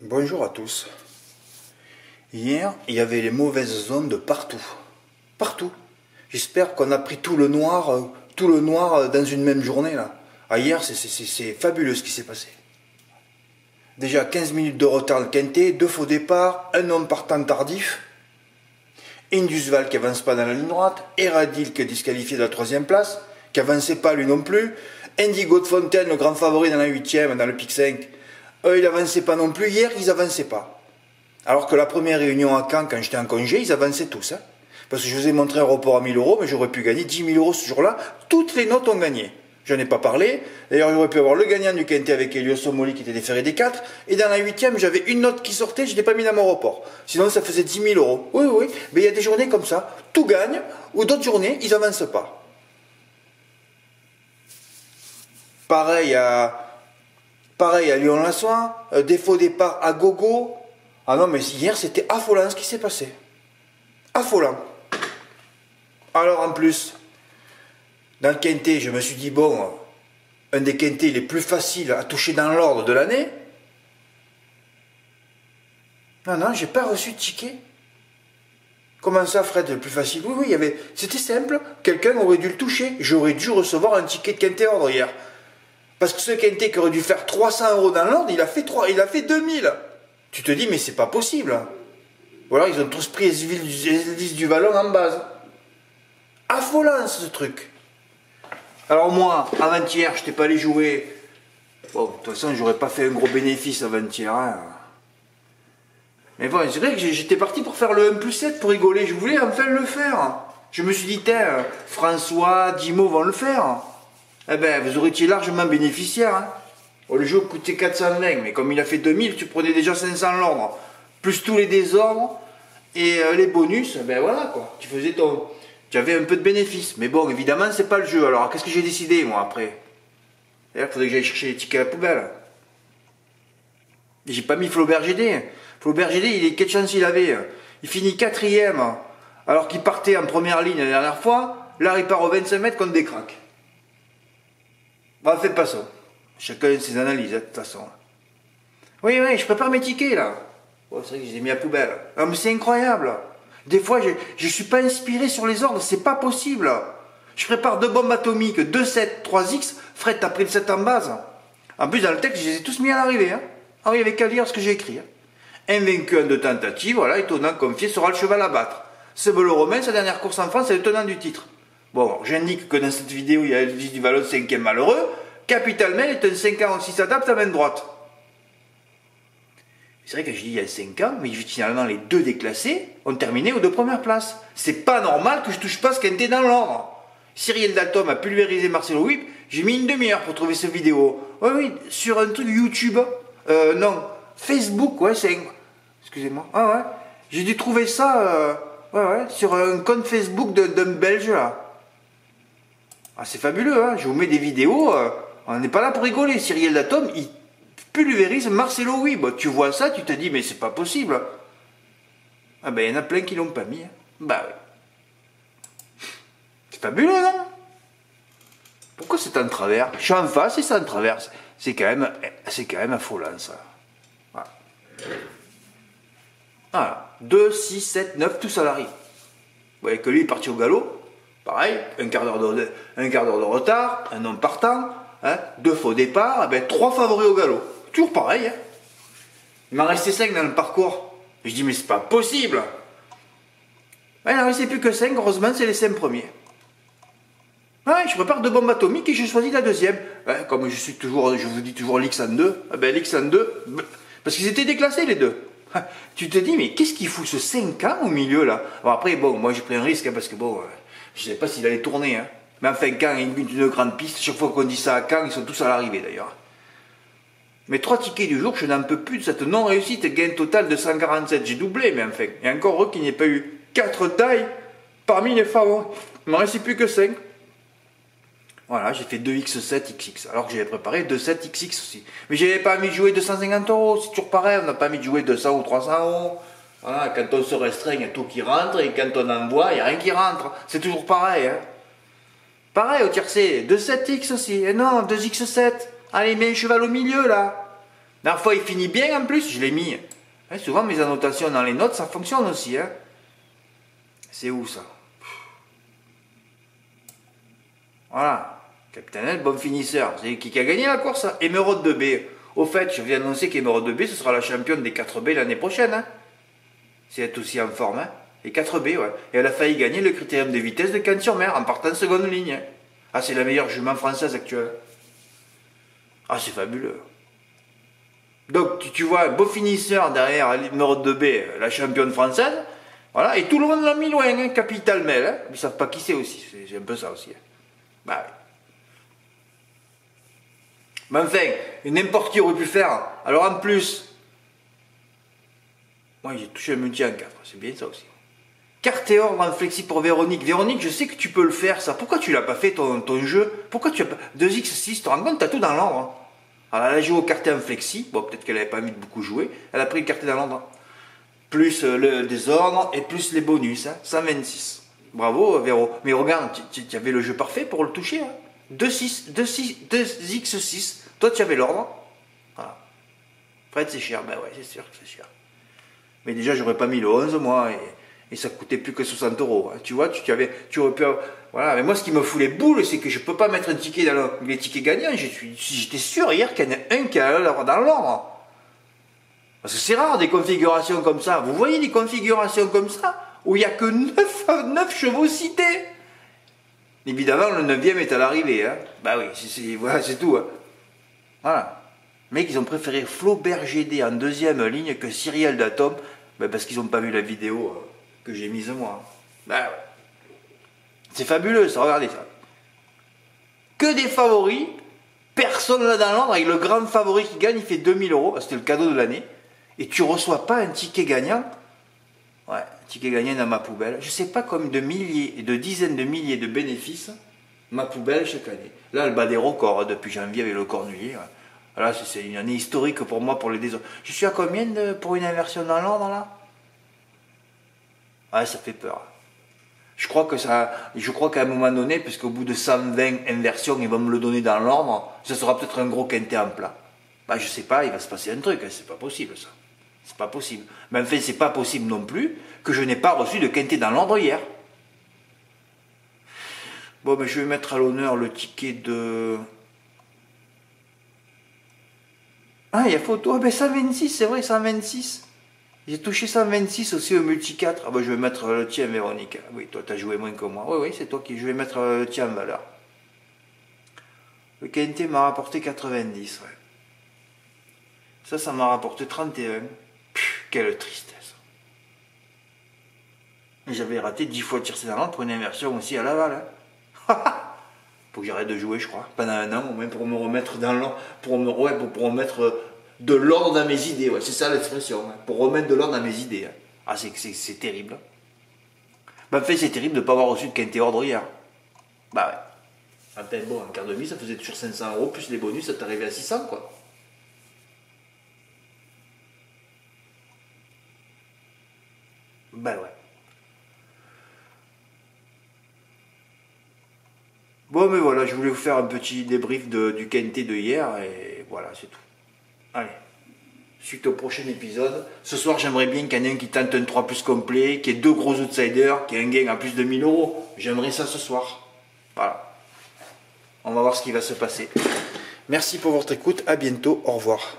Bonjour à tous. Hier, il y avait les mauvaises ondes partout. Partout. J'espère qu'on a pris tout le noir dans une même journée là. Ah, hier, c'est fabuleux ce qui s'est passé. Déjà 15 minutes de retard le quintet, 2 faux départs, un homme partant tardif, Indusval qui avance pas dans la ligne droite, Eradil qui est disqualifié de la 3e place, qui avançait pas lui non plus, Indigo de Fontaine, le grand favori dans la 8e, dans le pic 5, il n'avançait pas non plus. Hier, ils avançaient pas. Alors que la première réunion à Caen, quand j'étais en congé, ils avançaient tous. Hein. Parce que je vous ai montré un report à 1000 €, mais j'aurais pu gagner 10 000 € ce jour-là. Toutes les notes ont gagné. J'en ai pas parlé. D'ailleurs, j'aurais pu avoir le gagnant du quintet avec Elios Somoli qui était déféré des 4. Et dans la 8e, j'avais une note qui sortait, je ne l'ai pas mis dans mon report. Sinon, ça faisait 10 000 €. Oui, oui. Mais il y a des journées comme ça. Tout gagne. Ou d'autres journées, ils n'avancent pas. Pareil à Lyon-la-Soie, défaut départ à gogo. Ah non, mais hier, c'était affolant ce qui s'est passé. Affolant. Alors en plus, dans le quintet, je me suis dit, bon, un des quintets les plus faciles à toucher dans l'ordre de l'année. Non, j'ai pas reçu de ticket. Comment ça, Fred, le plus facile? Oui, c'était simple. Quelqu'un aurait dû le toucher. J'aurais dû recevoir un ticket de quintet ordre hier. Parce que ce quintet qui aurait dû faire 300 € dans l'ordre, il a fait 2000. Tu te dis, mais c'est pas possible. Ou alors ils ont tous pris Esvis du Vallon en base. Affolant ce truc. Alors moi, avant-hier, je n'étais pas allé jouer. Bon, de toute façon, j'aurais pas fait un gros bénéfice avant-hier. Hein. Mais bon, c'est vrai que j'étais parti pour faire le 1+7 pour rigoler. Je voulais enfin le faire. Je me suis dit, tiens, François, Dimo vont le faire. Eh ben, vous auriez largement bénéficiaire. Hein. Bon, le jeu coûtait 420, mais comme il a fait 2000, tu prenais déjà 500 l'ordre. Plus tous les désordres et les bonus, ben voilà quoi. Tu avais un peu de bénéfice. Mais bon, évidemment, c'est pas le jeu. Alors, qu'est-ce que j'ai décidé, moi, après? Il faudrait que j'aille chercher les tickets à la poubelle. J'ai pas mis Flaubert GD. Flaubert GD, quelle chance il avait? Il finit 4e, alors qu'il partait en première ligne la dernière fois. Là, il part au 25 mètres contre des cracks. Bon, faites pas ça. Chacun ses analyses, hein, de toute façon. Oui, je prépare mes tickets, là. Oh, c'est vrai que je les ai mis à la poubelle. Non, mais c'est incroyable. Des fois, je suis pas inspiré sur les ordres, c'est pas possible. Je prépare 2 bombes atomiques, 2 7, 3X. Fred, t'as pris le 7 en base. En plus, dans le texte, je les ai tous mis à l'arrivée. Hein. Ah oui, avec qu'à lire ce que j'ai écrit. Hein. Invaincu en 2 tentatives, voilà, étonnant, confié, sera le cheval à battre. Sebelo Romain, sa dernière course en France, est le tenant du titre. Bon, j'indique que dans cette vidéo, il y a Elvis du Vallon, 5e malheureux. Capital Mail est un 546 adapte à main droite. C'est vrai que j'ai dit il y a 5 ans, mais finalement les 2 déclassés ont terminé aux 2 premières places. C'est pas normal que je touche pas ce quintet dans l'ordre. Cyril Daltom a pulvérisé Marcelo Whip, j'ai mis une demi-heure pour trouver cette vidéo. Oui, sur un truc YouTube. Non, Facebook, ouais, excusez-moi. Ah ouais, j'ai dû trouver ça, sur un compte Facebook d'un Belge, là. Ah, c'est fabuleux, hein, je vous mets des vidéos, on n'est pas là pour rigoler. Cyril Daltom, il pulvérise Marcelo Whip. Tu vois ça, tu te dis, mais c'est pas possible. Ah ben, il y en a plein qui l'ont pas mis. Hein. Bah oui. C'est fabuleux, non? Pourquoi c'est en travers? Je suis en face et c'est en travers. C'est quand même affolant, ça. Voilà. Voilà. 2, 6, 7, 9, tout ça l'arrive. Vous voyez que lui est parti au galop. Pareil, un quart d'heure de retard, un homme partant, hein, 2 faux départs, 3 favoris au galop. Toujours pareil. Hein. Il m'en restait 5 dans le parcours. Je dis, mais c'est pas possible. Il n'en restait plus que 5, heureusement, c'est les 5 premiers. Ouais, je prépare 2 bombes atomiques et je choisis la 2e. Ouais, comme je vous dis toujours l'X en 2, l'X en 2, parce qu'ils étaient déclassés les 2. Tu te dis, mais qu'est-ce qu'il fout ce 5 ans au milieu là? Alors après, bon, moi j'ai pris un risque, hein, parce que bon, je ne sais pas s'il allait tourner. Hein. Mais enfin, Caen est une grande piste, chaque fois qu'on dit ça à Caen, ils sont tous à l'arrivée d'ailleurs. Mes 3 tickets du jour, je n'en peux plus de cette non-réussite, gain total de 147. J'ai doublé, mais enfin, il y a encore eux qui n'aient pas eu 4 tailles parmi les favoris. Il ne m'en restait plus que 5. Voilà, j'ai fait 2x7 XX, alors que j'avais préparé 2,7 XX aussi. Mais j'avais pas envie de jouer 250 €, c'est toujours pareil, on n'a pas envie de jouer 200 ou 300 €. Voilà, quand on se restreint, il y a tout qui rentre, et quand on envoie, il n'y a rien qui rentre. C'est toujours pareil. Hein. Pareil au tiercé, 2,7X aussi, et non, 2x7. Allez, mets un cheval au milieu, là. dernière fois, il finit bien en plus, je l'ai mis. Hein, souvent, mes annotations dans les notes, ça fonctionne aussi. Hein. C'est où ça? Voilà. Captain N, bon finisseur. C'est qui a gagné la course? Émeraude de B. Au fait, je viens d'annoncer qu'Émeraude de B, ce sera la championne des 4B l'année prochaine. Hein. Si elle est aussi en forme. Hein. Les 4B, ouais. Et elle a failli gagner le critérium de vitesse de Cannes-sur-Mer en partant de seconde ligne. Hein. Ah, c'est la meilleure jument française actuelle. Ah, c'est fabuleux. Donc, tu vois, un beau finisseur derrière Émeraude de B, la championne française. Voilà. Et tout le monde l'a mis loin, hein. Capital Mel. Hein. Ils ne savent pas qui c'est aussi. C'est un peu ça aussi. Hein. Bah oui. Mais enfin, n'importe qui aurait pu faire. Alors en plus, moi j'ai touché un multi en 4, c'est bien ça aussi. Carte et ordre en flexi pour Véronique. Véronique, je sais que tu peux le faire ça. Pourquoi tu l'as pas fait ton jeu? Pourquoi tu as pas... 2x6, tu te rends compte, tu as tout dans l'ordre. Hein. Alors elle a joué au carté en flexi. Bon, peut-être qu'elle n'avait pas envie de beaucoup jouer. Elle a pris le carté dans l'ordre. Plus le désordre et plus les bonus. Hein. 126. Bravo Véro. Mais regarde, tu avais le jeu parfait pour le toucher. Hein. 2x6. Toi, tu avais l'ordre. Voilà. Fred, c'est cher. Ben ouais, c'est sûr que c'est cher. Mais déjà, j'aurais pas mis le 11, moi, et ça coûtait plus que 60 €. Hein. Tu vois, tu aurais pu... Voilà. Mais moi, ce qui me fout les boules, c'est que je peux pas mettre un ticket dans les tickets gagnants. J'étais sûr hier qu'il y en a un qui allait dans l'ordre. Parce que c'est rare, des configurations comme ça. Vous voyez des configurations comme ça, où il n'y a que 9 chevaux cités. Évidemment, le 9e est à l'arrivée. Hein. Bah oui, voilà, c'est tout. Hein. Voilà. Mec, ils ont préféré Flaubert GD en deuxième ligne que Cyrielle d'Atom, ben parce qu'ils n'ont pas vu la vidéo que j'ai mise moi. Ben ouais. C'est fabuleux ça, regardez ça. Que des favoris, personne là dans l'ordre, avec le grand favori qui gagne, il fait 2000 €, c'était le cadeau de l'année, et tu reçois pas un ticket gagnant. Ouais, un ticket gagnant dans ma poubelle. Je sais pas combien de milliers et de dizaines de milliers de bénéfices ma poubelle chaque année. Là, elle bat des records hein, depuis janvier avec le cornulier. Ouais. Là, c'est une année historique pour moi, pour les désordres. Je suis à combien pour une inversion dans l'ordre, là? Ouais, ça fait peur. Je crois qu'à un moment donné, puisqu'au bout de 120 inversions, ils vont me le donner dans l'ordre, ça sera peut-être un gros quintet en plat. Bah, je sais pas, il va se passer un truc, hein, c'est pas possible, ça. C'est pas possible. Mais enfin, c'est pas possible non plus que je n'ai pas reçu de quintet dans l'ordre hier. Bon, mais je vais mettre à l'honneur le ticket de... Ah, il y a photo. Ah, ben 126, c'est vrai, 126. J'ai touché 126 aussi au multi 4. Ah, ben je vais mettre le tien, Véronique. Oui, toi, tu as joué moins que moi. Oui, oui, c'est toi qui. Je vais mettre le tien en valeur. Le quintet m'a rapporté 90, ouais. Ça m'a rapporté 31. Pff, quelle tristesse. J'avais raté 10 fois tiré dans l'ordre pour une inversion aussi à Laval. Hein. Faut que j'arrête de jouer, je crois. Pendant un an, au moins, pour me remettre dans l'ordre. Pour remettre de l'ordre dans mes idées. Ouais, c'est ça l'expression. Hein. Pour remettre de l'ordre dans mes idées. Hein. Ah, c'est terrible. Bah, en fait, c'est terrible de ne pas avoir reçu de quintet ordre hier. Bah ouais. Enfin, bon, en quart de demi, ça faisait toujours 500 €, plus les bonus, ça t'arrivait à 600, quoi. Bah ouais. Bon, mais voilà, je voulais vous faire un petit débrief du quintet de hier, et voilà, c'est tout. Allez, suite au prochain épisode. Ce soir, j'aimerais bien qu'il y en ait un qui tente un 3 plus complet, qui ait 2 gros outsiders, qui ait un gain à plus de 1000 €. J'aimerais ça ce soir. Voilà. On va voir ce qui va se passer. Merci pour votre écoute, à bientôt, au revoir.